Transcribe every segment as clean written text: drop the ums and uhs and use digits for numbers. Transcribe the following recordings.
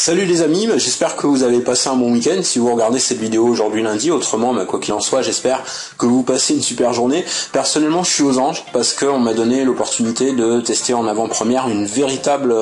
Salut les amis, j'espère que vous avez passé un bon week-end si vous regardez cette vidéo aujourd'hui lundi. Autrement, quoi qu'il en soit, j'espère que vous passez une super journée. Personnellement, je suis aux anges parce qu'on m'a donné l'opportunité de tester en avant-première une véritable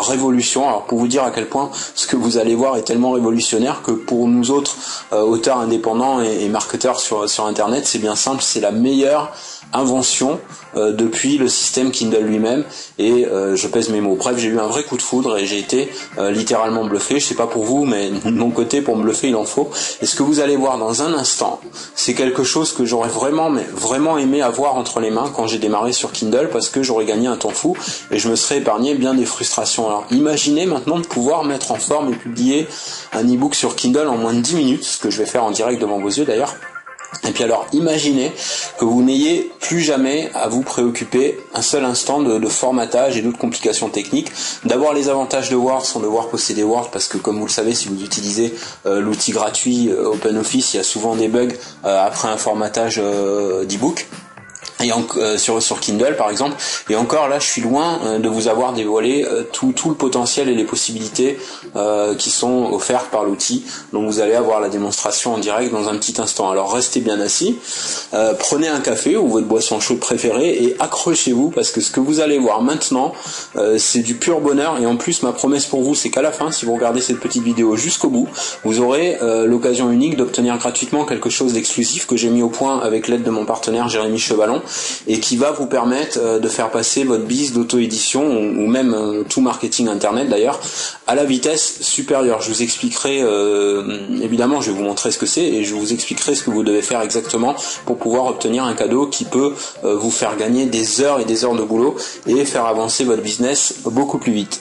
révolution. Alors pour vous dire à quel point ce que vous allez voir est tellement révolutionnaire que pour nous autres auteurs indépendants et marketeurs sur Internet, c'est bien simple, c'est la meilleure invention depuis le système Kindle lui-même, et je pèse mes mots. Bref, j'ai eu un vrai coup de foudre et j'ai été littéralement bluffé. Je sais pas pour vous, mais de mon côté, pour me bluffer, il en faut. Et ce que vous allez voir dans un instant, c'est quelque chose que j'aurais vraiment aimé avoir entre les mains quand j'ai démarré sur Kindle, parce que j'aurais gagné un temps fou et je me serais épargné bien des frustrations. Alors imaginez maintenant de pouvoir mettre en forme et publier un e-book sur Kindle en moins de 10 minutes, ce que je vais faire en direct devant vos yeux d'ailleurs. Et puis alors, imaginez que vous n'ayez plus jamais à vous préoccuper un seul instant de formatage et d'autres complications techniques. D'abord, les avantages de Word sont de devoir posséder Word, parce que comme vous le savez, si vous utilisez l'outil gratuit OpenOffice, il y a souvent des bugs après un formatage d'e-book. Et sur Kindle par exemple, et encore là je suis loin de vous avoir dévoilé tout le potentiel et les possibilités qui sont offertes par l'outil. Donc vous allez avoir la démonstration en direct dans un petit instant. Alors restez bien assis, prenez un café ou votre boisson chaude préférée et accrochez-vous, parce que ce que vous allez voir maintenant c'est du pur bonheur. Et en plus, ma promesse pour vous, c'est qu'à la fin, si vous regardez cette petite vidéo jusqu'au bout, vous aurez l'occasion unique d'obtenir gratuitement quelque chose d'exclusif que j'ai mis au point avec l'aide de mon partenaire Jérémy Chevalon, et qui va vous permettre de faire passer votre business d'auto-édition ou même tout marketing internet d'ailleurs à la vitesse supérieure. Je vous expliquerai, évidemment je vais vous montrer ce que c'est, et je vous expliquerai ce que vous devez faire exactement pour pouvoir obtenir un cadeau qui peut vous faire gagner des heures et des heures de boulot et faire avancer votre business beaucoup plus vite.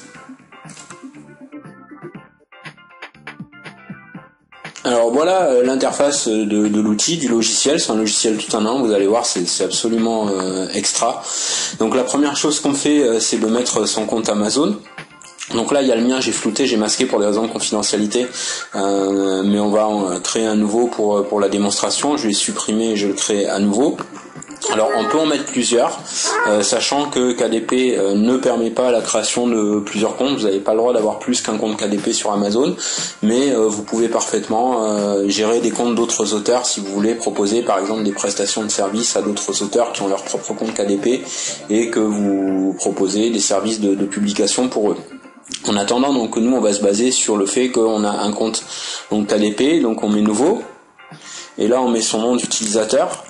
Alors voilà l'interface de l'outil, du logiciel. C'est un logiciel tout en un, vous allez voir, c'est absolument extra. Donc la première chose qu'on fait, c'est de mettre son compte Amazon. Donc là il y a le mien, j'ai flouté, j'ai masqué pour des raisons de confidentialité, mais on va en créer un nouveau pour la démonstration. Je vais supprimer et je le crée à nouveau. Alors on peut en mettre plusieurs, sachant que KDP ne permet pas la création de plusieurs comptes. Vous n'avez pas le droit d'avoir plus qu'un compte KDP sur Amazon, mais vous pouvez parfaitement gérer des comptes d'autres auteurs si vous voulez proposer par exemple des prestations de services à d'autres auteurs qui ont leur propre compte KDP et que vous proposez des services de publication pour eux. En attendant, donc nous on va se baser sur le fait qu'on a un compte donc KDP, donc on met nouveau, et là on met son nom d'utilisateur.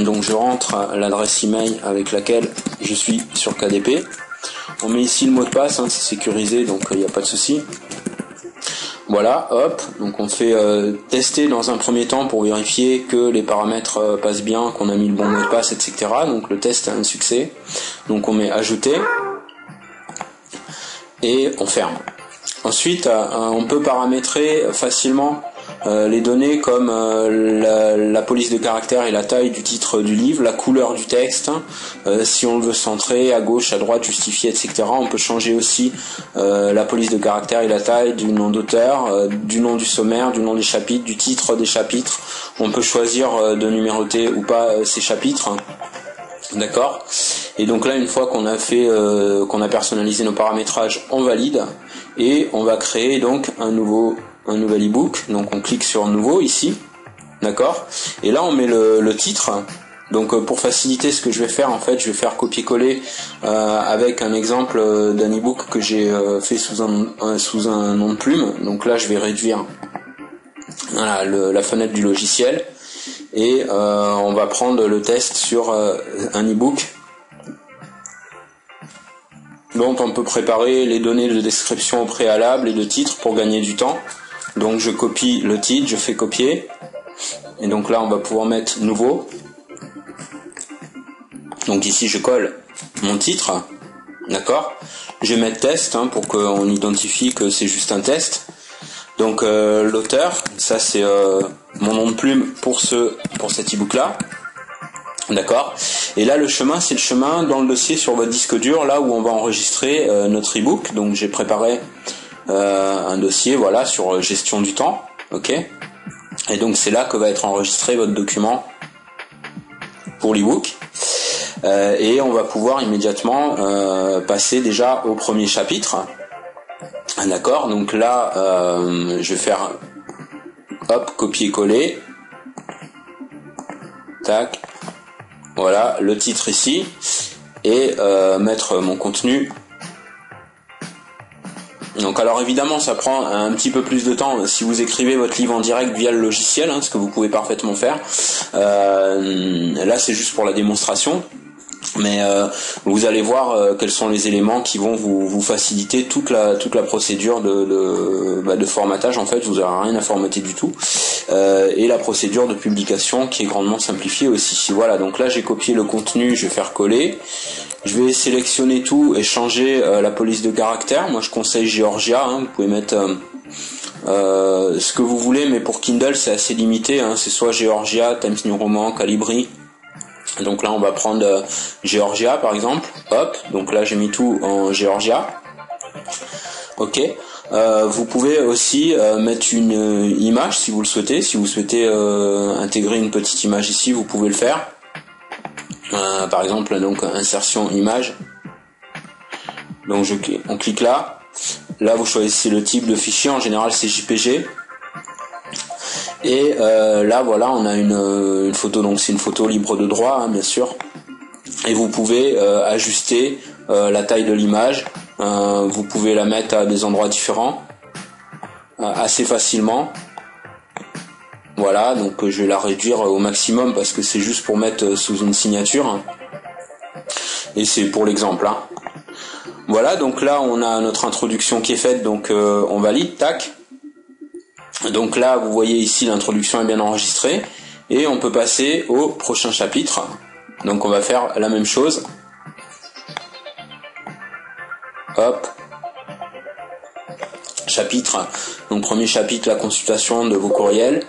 Donc je rentre l'adresse email avec laquelle je suis sur KDP. On met ici le mot de passe, c'est sécurisé, donc il n'y a pas de souci. Voilà, hop, donc on fait tester dans un premier temps pour vérifier que les paramètres passent bien, qu'on a mis le bon mot de passe, etc. Donc le test est un succès. Donc on met ajouter et on ferme. Ensuite, on peut paramétrer facilement les données comme la police de caractère et la taille du titre du livre, la couleur du texte, si on le veut centrer, à gauche, à droite, justifié, etc. On peut changer aussi la police de caractère et la taille du nom d'auteur, du nom du sommaire, du nom des chapitres, du titre des chapitres. On peut choisir de numéroter ou pas ces chapitres. D'accord. Et donc là, une fois qu'on a fait, qu'on a personnalisé nos paramétrages, on valide et on va créer donc un nouvel e-book. Donc on clique sur nouveau ici, d'accord. Et là on met le titre. Donc pour faciliter, ce que je vais faire, en fait, je vais faire copier-coller avec un exemple d'un e-book que j'ai fait sous un nom de plume. Donc là je vais réduire voilà, la fenêtre du logiciel. Et on va prendre le test sur un e-book dont on peut préparer les données de description au préalable et de titre pour gagner du temps. Donc je copie le titre, je fais copier, et donc là on va pouvoir mettre nouveau. Donc ici je colle mon titre, d'accord. Je vais mettre test pour qu'on identifie que c'est juste un test. Donc l'auteur, ça c'est mon nom de plume pour cet e-book là, d'accord. Et là le chemin, c'est le chemin dans le dossier sur votre disque dur, là où on va enregistrer notre e-book. Donc j'ai préparé un dossier, voilà, sur gestion du temps, ok. Et donc c'est là que va être enregistré votre document pour l'e-book. Et on va pouvoir immédiatement passer déjà au premier chapitre. D'accord, donc là je vais faire hop, copier-coller, tac, voilà le titre ici, et mettre mon contenu. Donc alors évidemment ça prend un petit peu plus de temps si vous écrivez votre livre en direct via le logiciel, ce que vous pouvez parfaitement faire. Là c'est juste pour la démonstration. Mais vous allez voir quels sont les éléments qui vont vous faciliter toute la procédure de formatage. En fait, vous n'aurez rien à formater du tout, et la procédure de publication qui est grandement simplifiée aussi. Voilà, donc là j'ai copié le contenu, je vais faire coller, je vais sélectionner tout et changer la police de caractère. Moi je conseille Georgia, vous pouvez mettre ce que vous voulez, mais pour Kindle c'est assez limité, c'est soit Georgia, Times New Roman, Calibri. Donc là on va prendre Georgia par exemple, hop, donc là j'ai mis tout en Georgia. Ok, vous pouvez aussi mettre une image si vous le souhaitez, si vous souhaitez intégrer une petite image ici, vous pouvez le faire. Par exemple donc insertion image, donc on clique là, vous choisissez le type de fichier, en général c'est JPG. Et là voilà, on a une photo, donc c'est une photo libre de droit bien sûr, et vous pouvez ajuster la taille de l'image, vous pouvez la mettre à des endroits différents assez facilement. Voilà, donc je vais la réduire au maximum parce que c'est juste pour mettre sous une signature, et c'est pour l'exemple. Voilà, donc là on a notre introduction qui est faite, donc on valide, tac. Donc là, vous voyez ici l'introduction est bien enregistrée et on peut passer au prochain chapitre. Donc on va faire la même chose. Hop. Chapitre. Donc premier chapitre, la consultation de vos courriels.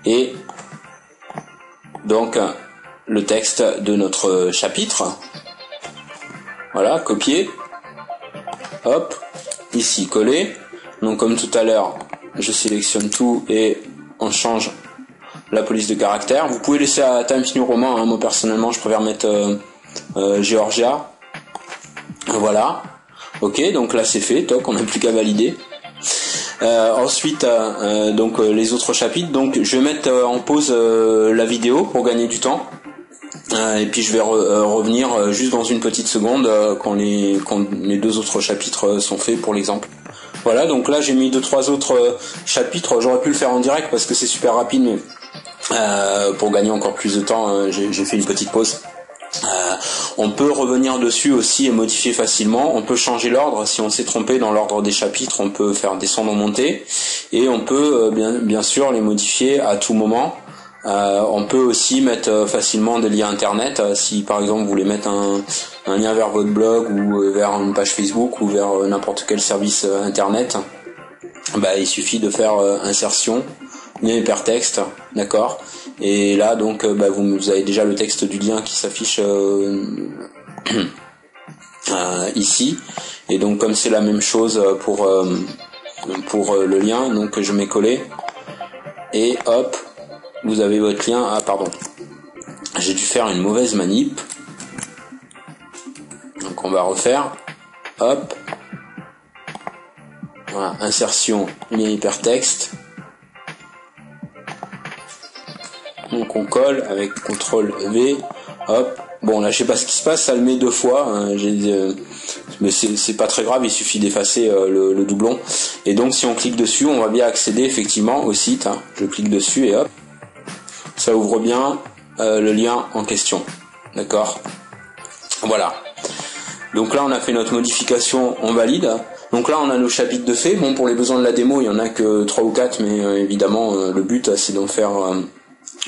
Et donc le texte de notre chapitre. Voilà, copier, hop, ici coller. Donc comme tout à l'heure, je sélectionne tout et on change la police de caractère. Vous pouvez laisser à Times New Roman, moi personnellement je préfère mettre Georgia. Voilà, ok, donc là c'est fait, toc, on n'a plus qu'à valider. Ensuite, donc les autres chapitres, donc je vais mettre en pause la vidéo pour gagner du temps. Et puis je vais revenir juste dans une petite seconde quand les deux autres chapitres sont faits pour l'exemple. Voilà, donc là j'ai mis 2-3 autres chapitres, j'aurais pu le faire en direct parce que c'est super rapide, mais pour gagner encore plus de temps, j'ai fait une petite pause. On peut revenir dessus aussi et modifier facilement. On peut changer l'ordre si on s'est trompé dans l'ordre des chapitres. On peut faire descendre ou monter, et on peut bien sûr les modifier à tout moment. On peut aussi mettre facilement des liens internet. Si par exemple vous voulez mettre un lien vers votre blog ou vers une page Facebook ou vers n'importe quel service internet, il suffit de faire insertion, lien hypertexte, d'accord. Et là donc vous avez déjà le texte du lien qui s'affiche ici. Et donc comme c'est la même chose pour le lien, donc je mets coller et hop, vous avez votre lien. Ah pardon, j'ai dû faire une mauvaise manip. Donc on va refaire. Hop. Voilà, insertion, lien hypertexte. Donc on colle avec CTRL V. Hop. Bon là je sais pas ce qui se passe, ça le met 2 fois. Mais c'est pas très grave, il suffit d'effacer le doublon. Et donc si on clique dessus, on va bien accéder effectivement au site. Je clique dessus et hop. Ça ouvre bien le lien en question. D'accord. Voilà. Donc là on a fait notre modification, on valide. Donc là on a nos chapitres de fait. Bon, pour les besoins de la démo, il y en a que 3 ou 4, mais évidemment le but c'est d'en faire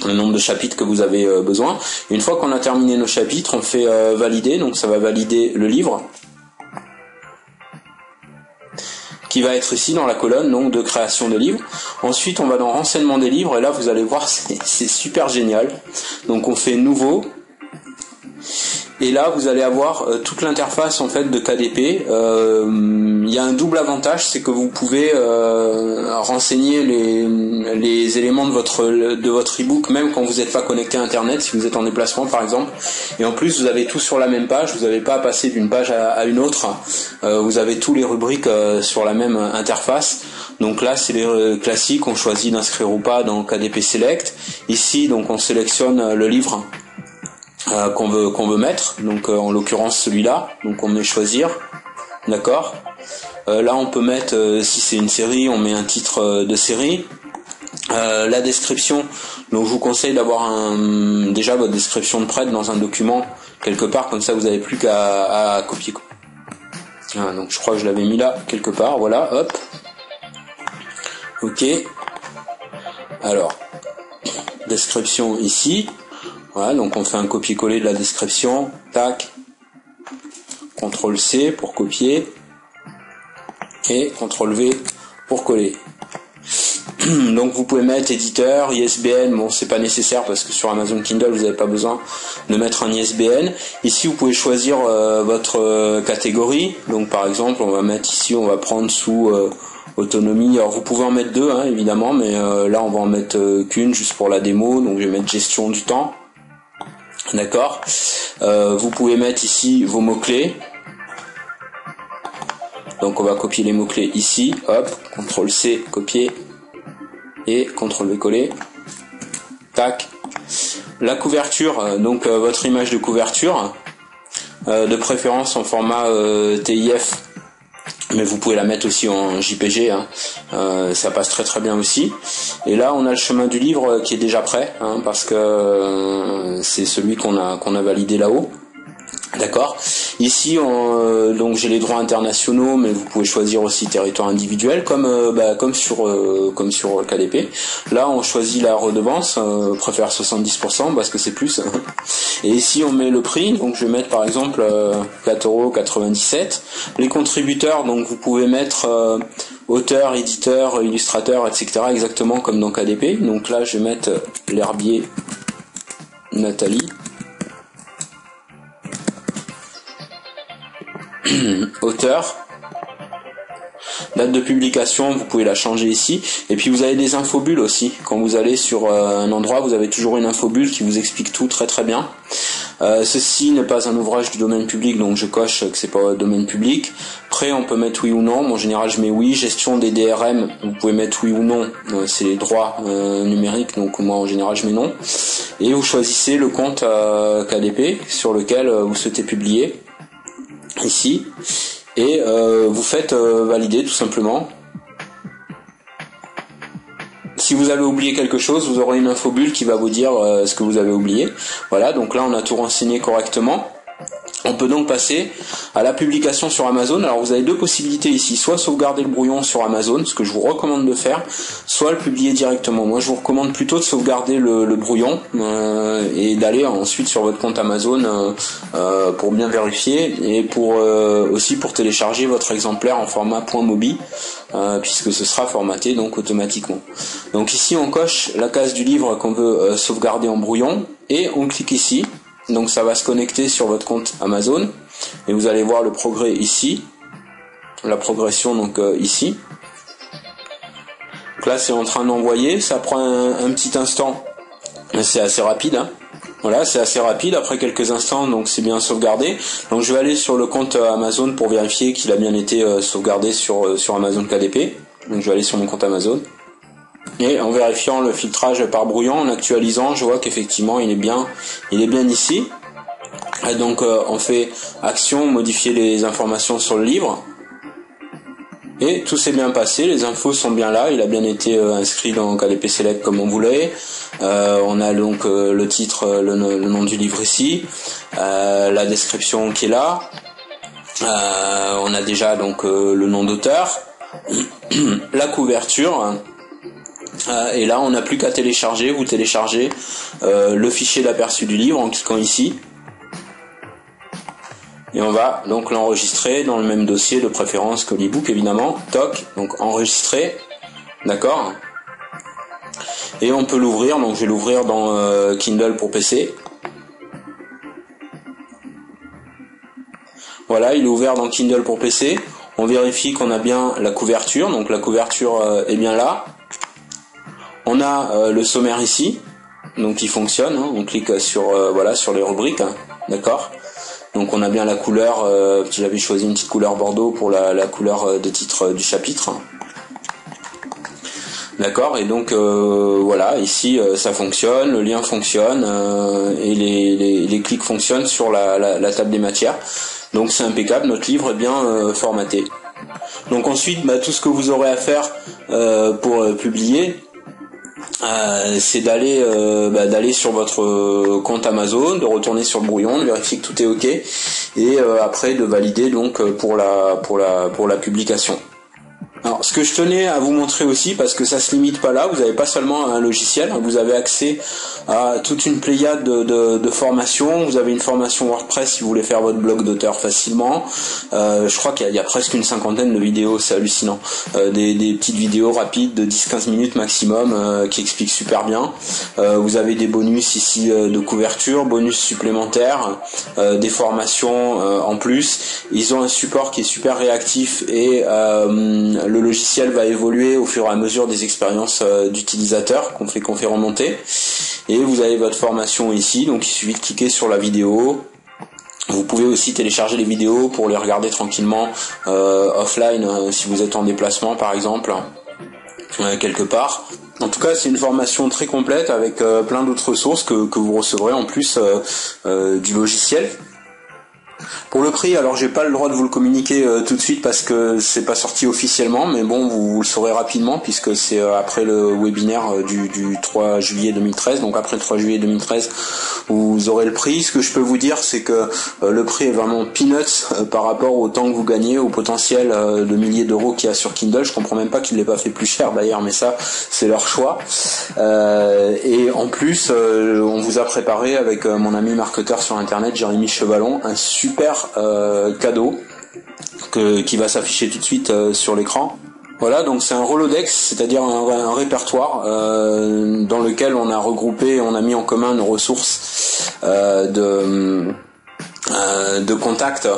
le nombre de chapitres que vous avez besoin. Et une fois qu'on a terminé nos chapitres, on fait valider. Donc ça va valider le livre, qui va être ici dans la colonne donc de création de livres. Ensuite on va dans renseignement des livres, et là vous allez voir c'est super génial. Donc on fait nouveau, Et là, vous allez avoir toute l'interface en fait de KDP. Il y a un double avantage, c'est que vous pouvez renseigner les éléments de votre ebook même quand vous n'êtes pas connecté à Internet, si vous êtes en déplacement par exemple. Et en plus, vous avez tout sur la même page. Vous n'avez pas à passer d'une page à une autre. Vous avez tous les rubriques sur la même interface. Donc là, c'est les classiques. On choisit d'inscrire ou pas dans KDP Select. Ici, donc on sélectionne le livre qu'on veut mettre, donc en l'occurrence celui-là, donc on met choisir, d'accord. Là on peut mettre, si c'est une série, on met un titre de série. La description, donc je vous conseille d'avoir déjà votre description de prête dans un document quelque part, comme ça vous n'avez plus qu'à copier. Donc je crois que je l'avais mis là quelque part, voilà, hop, ok. Alors description ici. Voilà, donc on fait un copier-coller de la description, tac, CTRL-C pour copier, et CTRL-V pour coller. Donc vous pouvez mettre éditeur, ISBN, bon c'est pas nécessaire parce que sur Amazon Kindle vous n'avez pas besoin de mettre un ISBN. Ici vous pouvez choisir votre catégorie, donc par exemple on va mettre ici, on va prendre sous autonomie, alors vous pouvez en mettre deux évidemment, mais là on va en mettre qu'une juste pour la démo, donc je vais mettre gestion du temps. D'accord. Vous pouvez mettre ici vos mots-clés. Donc on va copier les mots-clés ici. Hop, CTRL-C, copier. Et CTRL-V, coller. Tac. La couverture, donc votre image de couverture. De préférence en format TIF. Mais vous pouvez la mettre aussi en JPG, ça passe très très bien aussi. Et là on a le chemin du livre qui est déjà prêt, parce que c'est celui qu'on a validé là-haut. D'accord. Ici, donc j'ai les droits internationaux, mais vous pouvez choisir aussi territoire individuel, comme sur KDP. Là, on choisit la redevance, préfère 70% parce que c'est plus. Et ici, on met le prix. Donc, je vais mettre par exemple 4,97 €. Les contributeurs, donc vous pouvez mettre auteur, éditeur, illustrateur, etc. exactement comme dans KDP. Donc là, je vais mettre l'herbier Nathalie. Auteur, date de publication, vous pouvez la changer ici. Et puis vous avez des infobules aussi. Quand vous allez sur un endroit, vous avez toujours une infobulle qui vous explique tout très très bien. Ceci n'est pas un ouvrage du domaine public, donc je coche que c'est pas domaine public. Prêt, on peut mettre oui ou non. En général, je mets oui. Gestion des DRM, vous pouvez mettre oui ou non. C'est les droits numériques, donc moi en général je mets non. Et vous choisissez le compte KDP sur lequel vous souhaitez publier. Ici, et vous faites valider tout simplement. Si vous avez oublié quelque chose, vous aurez une infobulle qui va vous dire ce que vous avez oublié. Voilà, donc là on a tout renseigné correctement. On peut donc passer à la publication sur Amazon. Alors vous avez deux possibilités ici, soit sauvegarder le brouillon sur Amazon, ce que je vous recommande de faire, soit le publier directement. Moi je vous recommande plutôt de sauvegarder le brouillon et d'aller ensuite sur votre compte Amazon pour bien vérifier et pour aussi pour télécharger votre exemplaire en format .mobi puisque ce sera formaté donc automatiquement. Donc ici on coche la case du livre qu'on veut sauvegarder en brouillon et on clique ici. Donc ça va se connecter sur votre compte Amazon et vous allez voir le progrès ici, la progression donc ici. Donc là c'est en train d'envoyer, ça prend un petit instant, c'est assez rapide. Voilà, c'est assez rapide, après quelques instants, donc c'est bien sauvegardé. Donc je vais aller sur le compte Amazon pour vérifier qu'il a bien été sauvegardé sur Amazon KDP. Donc je vais aller sur mon compte Amazon. Et en vérifiant le filtrage par brouillon, en actualisant, je vois qu'effectivement il est bien ici. Et donc on fait action, modifier les informations sur le livre. Et tout s'est bien passé, les infos sont bien là, il a bien été inscrit dans KDP Select comme on voulait. On a donc le titre, le nom du livre ici, la description qui est là. On a déjà donc le nom d'auteur, la couverture. Et là on n'a plus qu'à télécharger, vous téléchargez le fichier d'aperçu du livre en cliquant ici et on va donc l'enregistrer dans le même dossier de préférence que l'ebook évidemment. Toc, donc enregistrer, d'accord, et on peut l'ouvrir. Donc je vais l'ouvrir dans Kindle pour PC. Voilà, il est ouvert dans Kindle pour PC. On vérifie qu'on a bien la couverture, donc la couverture est bien là. On a le sommaire ici, donc il fonctionne, hein. On clique sur voilà, sur les rubriques, hein. D'accord. Donc on a bien la couleur, j'avais choisi une petite couleur bordeaux pour la couleur de titre du chapitre. D'accord, et donc voilà, ici ça fonctionne, le lien fonctionne et les clics fonctionnent sur la table des matières. Donc c'est impeccable, notre livre est bien formaté. Donc ensuite, tout ce que vous aurez à faire pour publier, c'est d'aller sur votre compte Amazon, de retourner sur le brouillon, de vérifier que tout est OK, et après de valider donc pour la publication. Alors, ce que je tenais à vous montrer aussi, parce que ça se limite pas là, vous n'avez pas seulement un logiciel, vous avez accès à toute une pléiade de formations. Vous avez une formation WordPress si vous voulez faire votre blog d'auteur facilement. Je crois qu'il y a presque une cinquantaine de vidéos, c'est hallucinant. Des petites vidéos rapides de 10-15 minutes maximum qui expliquent super bien. Vous avez des bonus ici de couverture, bonus supplémentaires, des formations en plus. Ils ont un support qui est super réactif et le logiciel va évoluer au fur et à mesure des expériences d'utilisateurs qu'on fait remonter. Et vous avez votre formation ici, donc il suffit de cliquer sur la vidéo. Vous pouvez aussi télécharger les vidéos pour les regarder tranquillement offline si vous êtes en déplacement par exemple, quelque part. En tout cas, c'est une formation très complète avec plein d'autres ressources que vous recevrez en plus du logiciel. Pour le prix, alors j'ai pas le droit de vous le communiquer tout de suite parce que c'est pas sorti officiellement, mais bon, vous le saurez rapidement puisque c'est après le webinaire du 3 juillet 2013, donc après le 3 juillet 2013, vous aurez le prix. Ce que je peux vous dire, c'est que le prix est vraiment peanuts par rapport au temps que vous gagnez, au potentiel de milliers d'euros qu'il y a sur Kindle. Je comprends même pas qu'ils l'aient pas fait plus cher d'ailleurs, mais ça, c'est leur choix. Et en plus, on vous a préparé avec mon ami marketeur sur internet, Jérémy Chevalon, un super cadeau qui va s'afficher tout de suite sur l'écran. Voilà, donc c'est un Rolodex, c'est-à-dire un répertoire dans lequel on a regroupé, on a mis en commun nos ressources de contacts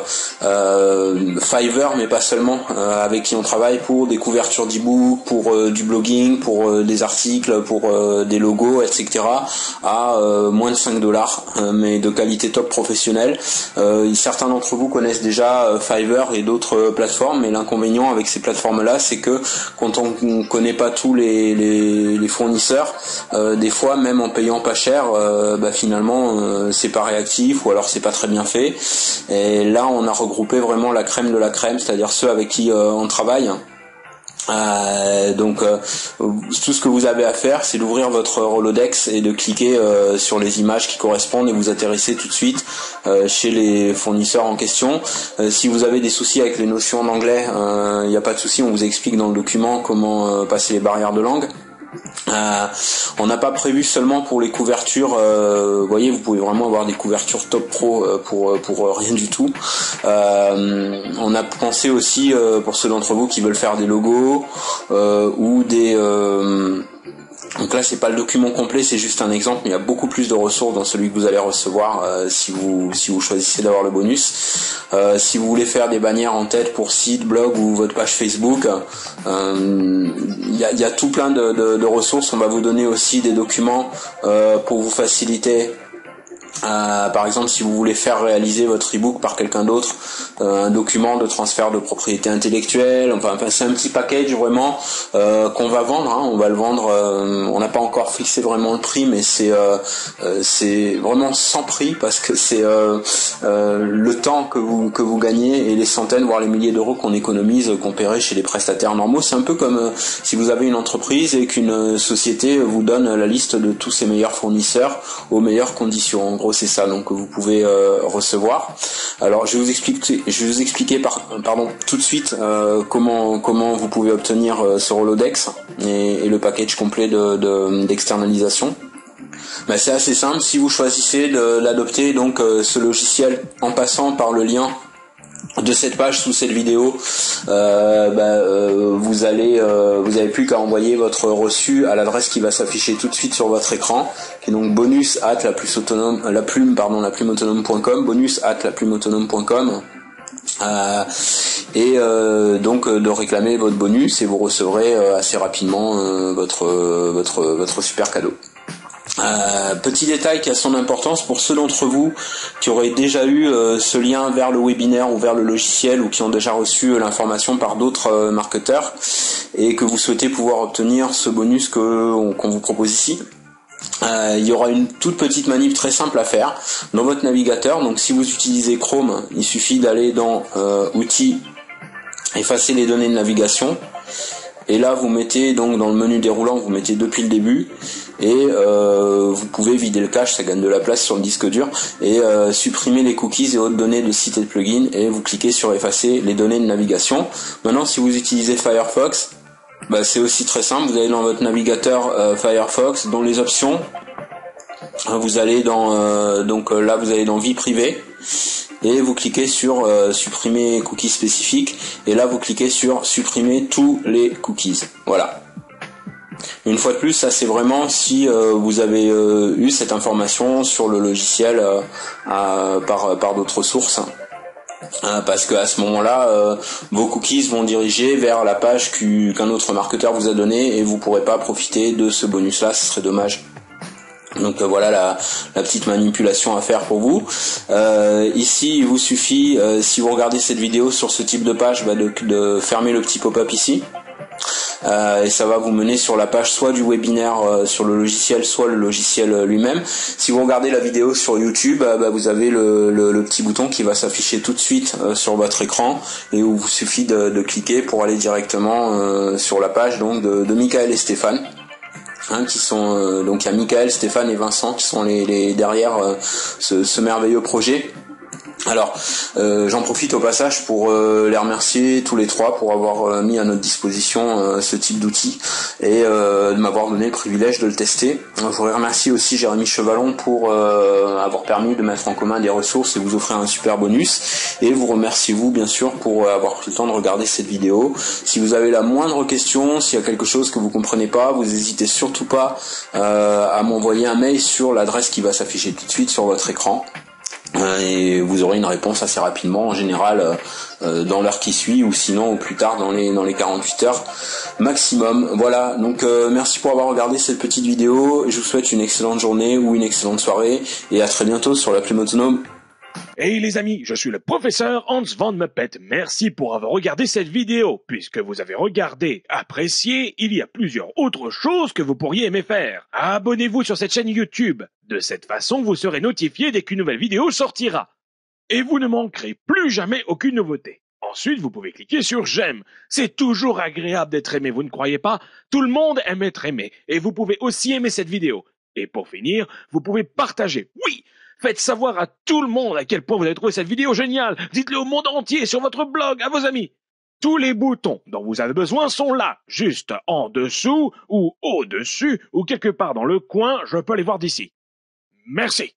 Fiverr, mais pas seulement, avec qui on travaille pour des couvertures d'e-book, pour du blogging, pour des articles, pour des logos, etc. à moins de 5$, mais de qualité top professionnelle. Certains d'entre vous connaissent déjà Fiverr et d'autres plateformes, mais l'inconvénient avec ces plateformes-là, c'est que quand on ne connaît pas tous les fournisseurs, des fois, même en payant pas cher, finalement, c'est pas réactif ou alors c'est pas très bien fait. Et là on a regroupé vraiment la crème de la crème, c'est-à-dire ceux avec qui on travaille. Donc tout ce que vous avez à faire, c'est d'ouvrir votre Rolodex et de cliquer sur les images qui correspondent et vous atterrissez tout de suite chez les fournisseurs en question. Si vous avez des soucis avec les notions en anglais, il n'y a pas de souci, on vous explique dans le document comment passer les barrières de langue. On n'a pas prévu seulement pour les couvertures, vous voyez, vous pouvez vraiment avoir des couvertures top pro pour rien du tout. On a pensé aussi pour ceux d'entre vous qui veulent faire des logos ou des donc là c'est pas le document complet, c'est juste un exemple, mais il y a beaucoup plus de ressources dans celui que vous allez recevoir si vous choisissez d'avoir le bonus. Si vous voulez faire des bannières en tête pour site, blog ou votre page Facebook, il y a tout plein de ressources. On va vous donner aussi des documents pour vous faciliter. Par exemple, si vous voulez faire réaliser votre e-book par quelqu'un d'autre, un document de transfert de propriété intellectuelle, enfin c'est un petit package vraiment qu'on va vendre, on va le vendre, on n'a pas encore fixé vraiment le prix, mais c'est vraiment sans prix parce que c'est le temps que vous gagnez et les centaines voire les milliers d'euros qu'on économise comparé chez les prestataires normaux. C'est un peu comme si vous avez une entreprise et qu'une société vous donne la liste de tous ses meilleurs fournisseurs aux meilleures conditions. En gros, c'est ça donc que vous pouvez recevoir. Alors je vais vous expliquer tout de suite comment vous pouvez obtenir ce Rolodex et le package complet d'externalisation. C'est assez simple. Si vous choisissez de l'adopter, donc ce logiciel en passant par le lien de cette page sous cette vidéo, vous avez plus qu'à envoyer votre reçu à l'adresse qui va s'afficher tout de suite sur votre écran, qui est donc bonus@laplumeautonome.com, bonus@laplumeautonome.com. Donc de réclamer votre bonus et vous recevrez assez rapidement votre super cadeau. Petit détail qui a son importance pour ceux d'entre vous qui auraient déjà eu ce lien vers le webinaire ou vers le logiciel ou qui ont déjà reçu l'information par d'autres marketeurs et que vous souhaitez pouvoir obtenir ce bonus qu'on vous propose ici. Il y aura une toute petite manip très simple à faire dans votre navigateur. Donc si vous utilisez Chrome, il suffit d'aller dans outils, effacer les données de navigation, et là vous mettez donc dans le menu déroulant, vous mettez depuis le début, et vous pouvez vider le cache, ça gagne de la place sur le disque dur, et supprimer les cookies et autres données de sites et de plugins, et vous cliquez sur effacer les données de navigation. Maintenant si vous utilisez Firefox, c'est aussi très simple, vous allez dans votre navigateur Firefox, dans les options, vous allez dans là vous allez dans vie privée et vous cliquez sur supprimer cookies spécifiques, et là vous cliquez sur supprimer tous les cookies. Voilà. Une fois de plus, ça c'est vraiment si vous avez eu cette information sur le logiciel par d'autres sources. Parce que à ce moment-là, vos cookies vont diriger vers la page qu'un autre marketeur vous a donnée et vous pourrez pas profiter de ce bonus-là, ce serait dommage. Donc voilà la petite manipulation à faire pour vous. Ici, il vous suffit, si vous regardez cette vidéo sur ce type de page, de fermer le petit pop-up ici. Et ça va vous mener sur la page soit du webinaire sur le logiciel, soit le logiciel lui-même. Si vous regardez la vidéo sur YouTube, vous avez le petit bouton qui va s'afficher tout de suite sur votre écran, et où il vous suffit de cliquer pour aller directement sur la page donc de Michael et Stéphane. Qui sont donc il y a Michael, Stéphane et Vincent qui sont les derrière ce merveilleux projet. Alors, j'en profite au passage pour les remercier tous les trois pour avoir mis à notre disposition ce type d'outil et de m'avoir donné le privilège de le tester. Je voudrais remercier aussi Jérémy Chevalon pour avoir permis de mettre en commun des ressources et vous offrir un super bonus. Et vous remerciez vous bien sûr pour avoir pris le temps de regarder cette vidéo. Si vous avez la moindre question, s'il y a quelque chose que vous comprenez pas, vous n'hésitez surtout pas à m'envoyer un mail sur l'adresse qui va s'afficher tout de suite sur votre écran. Et vous aurez une réponse assez rapidement, en général dans l'heure qui suit, ou sinon au plus tard dans les 48 heures maximum. Voilà, donc merci pour avoir regardé cette petite vidéo, je vous souhaite une excellente journée ou une excellente soirée, et à très bientôt sur la Plume Autonome. Hey les amis, je suis le professeur Hans van Muppet. Merci pour avoir regardé cette vidéo. Puisque vous avez regardé, apprécié, il y a plusieurs autres choses que vous pourriez aimer faire. Abonnez-vous sur cette chaîne YouTube. De cette façon, vous serez notifié dès qu'une nouvelle vidéo sortira. Et vous ne manquerez plus jamais aucune nouveauté. Ensuite, vous pouvez cliquer sur j'aime. C'est toujours agréable d'être aimé, vous ne croyez pas? Tout le monde aime être aimé. Et vous pouvez aussi aimer cette vidéo. Et pour finir, vous pouvez partager. Oui! Faites savoir à tout le monde à quel point vous avez trouvé cette vidéo géniale. Dites-le au monde entier, sur votre blog, à vos amis. Tous les boutons dont vous avez besoin sont là, juste en dessous ou au-dessus ou quelque part dans le coin, je peux les voir d'ici. Merci.